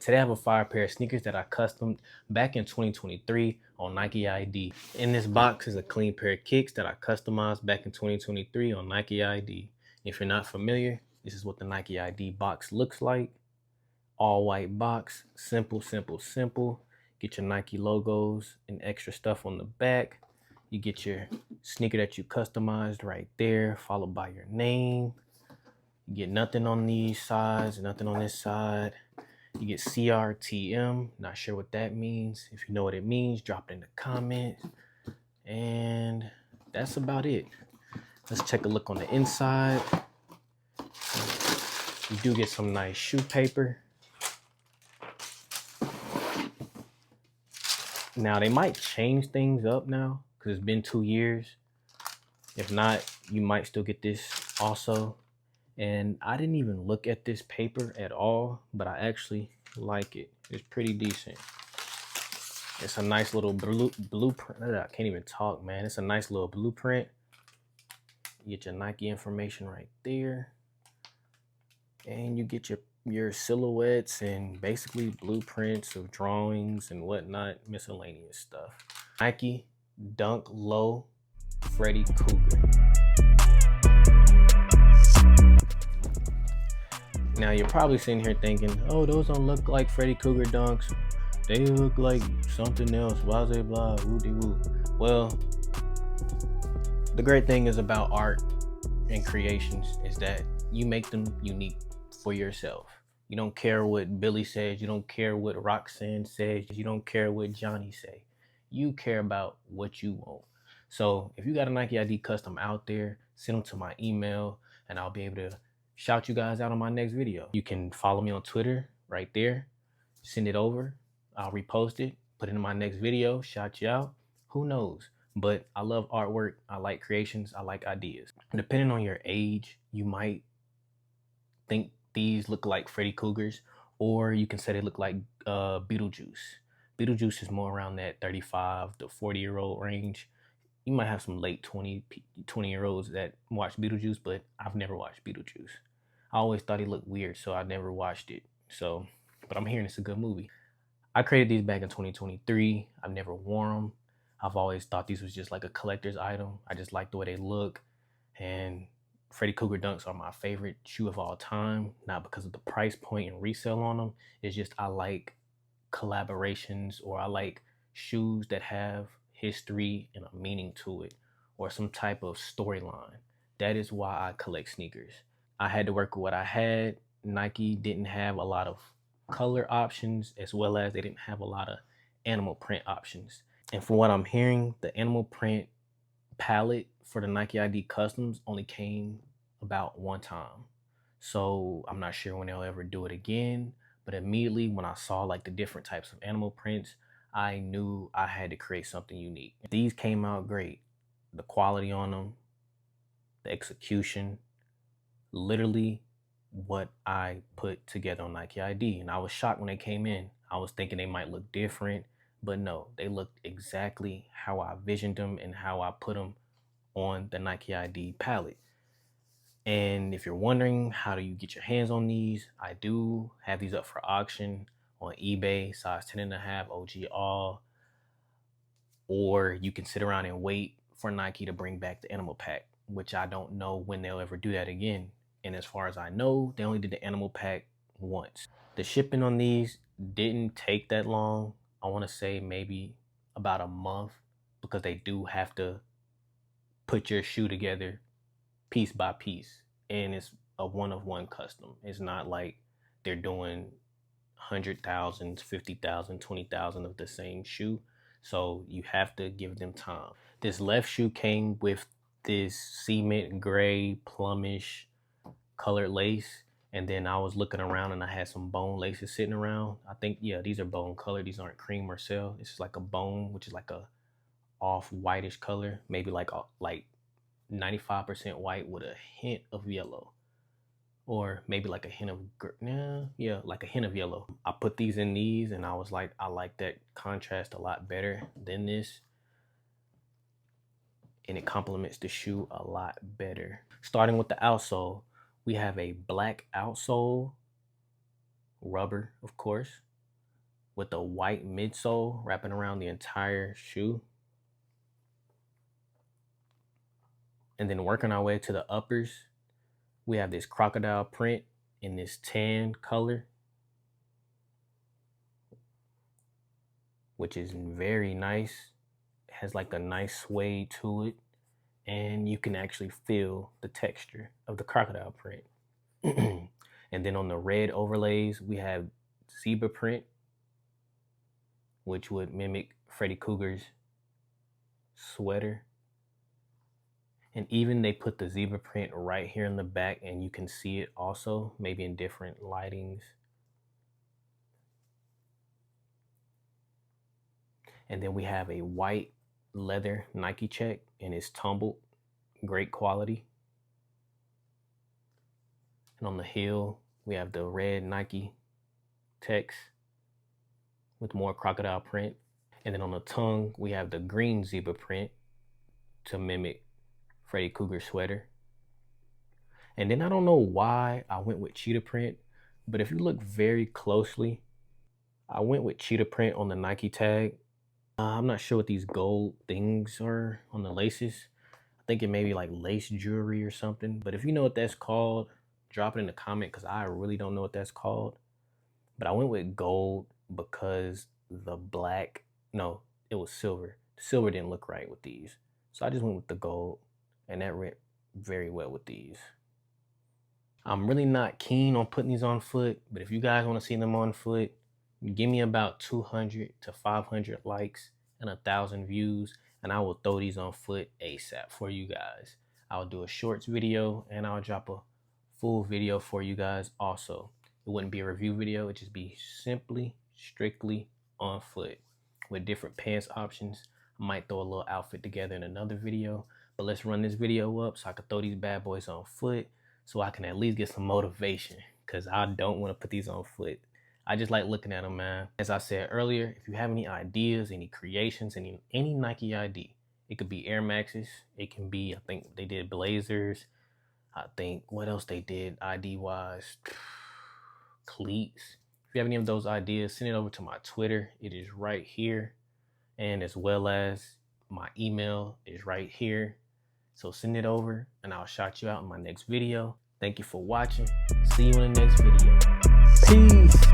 Today I have a fire pair of sneakers that I customed back in 2023 on NIKEID. In this box is a clean pair of kicks that I customized back in 2023 on NIKEID. If you're not familiar, this is what the NIKEID box looks like. All white box, simple, simple, simple. Get your Nike logos and extra stuff on the back. You get your sneaker that you customized right there, followed by your name. You get nothing on these sides, nothing on this side. You get CRTM, not sure what that means. If you know what it means, drop it in the comments. And that's about it. Let's take a look on the inside. You do get some nice shoe paper. Now, they might change things up now because it's been 2 years. If not, you might still get this also. And I didn't even look at this paper at all, but I actually like it. It's pretty decent. It's a nice little blueprint. I can't even talk, man. It's a nice little blueprint. You get your Nike information right there. And you get your silhouettes and basically blueprints of drawings and whatnot, miscellaneous stuff. Nike Dunk Low Freddy Krueger. Now you're probably sitting here thinking, oh, those don't look like Freddy Krueger dunks. They look like something else, blah, blah, blah, woo-de-woo. Well, the great thing is about art and creations is that you make them unique for yourself. You don't care what Billy says. You don't care what Roxanne says. You don't care what Johnny say. You care about what you want. So if you got a NIKEID custom out there, send them to my email and I'll be able to shout you guys out on my next video. You can follow me on Twitter right there. Send it over. I'll repost it, put it in my next video, shout you out. Who knows? But I love artwork. I like creations. I like ideas. Depending on your age, you might think these look like Freddy Kruegers, or you can say they look like Beetlejuice. Beetlejuice is more around that 35 to 40-year-old range. You might have some late 20-year-olds that watch Beetlejuice, but I've never watched Beetlejuice. I always thought he looked weird, so I never watched it. But I'm hearing it's a good movie. I created these back in 2023. I've never worn them. I've always thought these was just like a collector's item. I just like the way they look. And Freddy Krueger dunks are my favorite shoe of all time, not because of the price point and resale on them. It's just I like collaborations, or I like shoes that have history and a meaning to it, or some type of storyline. That is why I collect sneakers. I had to work with what I had. Nike didn't have a lot of color options, as well as they didn't have a lot of animal print options. And from what I'm hearing, the animal print palette for the NIKEID customs only came about one time. So I'm not sure when they'll ever do it again, but immediately when I saw like the different types of animal prints, I knew I had to create something unique. These came out great. The quality on them, the execution, literally what I put together on NIKEID. And I was shocked when they came in. I was thinking they might look different, but no, they looked exactly how I visioned them and how I put them on the NIKEID palette. And if you're wondering how do you get your hands on these, I do have these up for auction on eBay, size 10.5, OG all. Or you can sit around and wait for Nike to bring back the animal pack, which I don't know when they'll ever do that again. And as far as I know, they only did the animal pack once. The shipping on these didn't take that long. I want to say maybe about a month, because they do have to put your shoe together piece by piece. And it's a one-of-one custom. It's not like they're doing 100,000, 50,000, 20,000 of the same shoe. So you have to give them time. This left shoe came with this cement gray plumish colored lace, and then I was looking around and I had some bone laces sitting around. I think, yeah, these are bone color. These aren't cream or cell. This is like a bone, which is like a off whitish color, maybe like 95% white with a hint of yellow, or maybe like a hint of like a hint of yellow. I put these in these and I was like, I like that contrast a lot better than this, and it complements the shoe a lot better. Starting with the outsole, we have a black outsole, rubber, of course. with a white midsole wrapping around the entire shoe. And then working our way to the uppers, we have this crocodile print in this tan color, which is very nice. It has like a nice suede to it, and you can actually feel the texture of the crocodile print. And then on the red overlays, we have zebra print, which would mimic Freddy Krueger's sweater. And even they put the zebra print right here in the back, and you can see it also, maybe in different lightings. And then we have a white leather Nike check, and it's tumbled, great quality. And on the heel, we have the red Nike text with more crocodile print. And then on the tongue, we have the green zebra print to mimic Freddy Krueger sweater. And then I don't know why I went with cheetah print, but if you look very closely, I went with cheetah print on the Nike tag. I'm not sure what these gold things are on the laces. I think it may be like lace jewelry or something. But if you know what that's called, drop it in the comment, because I really don't know what that's called. But I went with gold because the black, no, it was silver. Silver didn't look right with these. So I just went with the gold, and that went very well with these. I'm really not keen on putting these on foot, but if you guys want to see them on foot, give me about 200 to 500 likes and 1,000 views, and I will throw these on foot ASAP for you guys. I'll do a shorts video, and I'll drop a full video for you guys also. It wouldn't be a review video, it'd just be simply, strictly on foot with different pants options. I might throw a little outfit together in another video, but let's run this video up so I can throw these bad boys on foot so I can at least get some motivation, because I don't want to put these on foot. I just like looking at them, man. As I said earlier, if you have any ideas, any creations, any Nike ID, it could be Air Maxes. It can be, I think they did Blazers. I think, what else they did ID-wise? Cleats. If you have any of those ideas, send it over to my Twitter. It is right here. And as well as my email is right here. So send it over, and I'll shout you out in my next video. Thank you for watching. See you in the next video. Peace.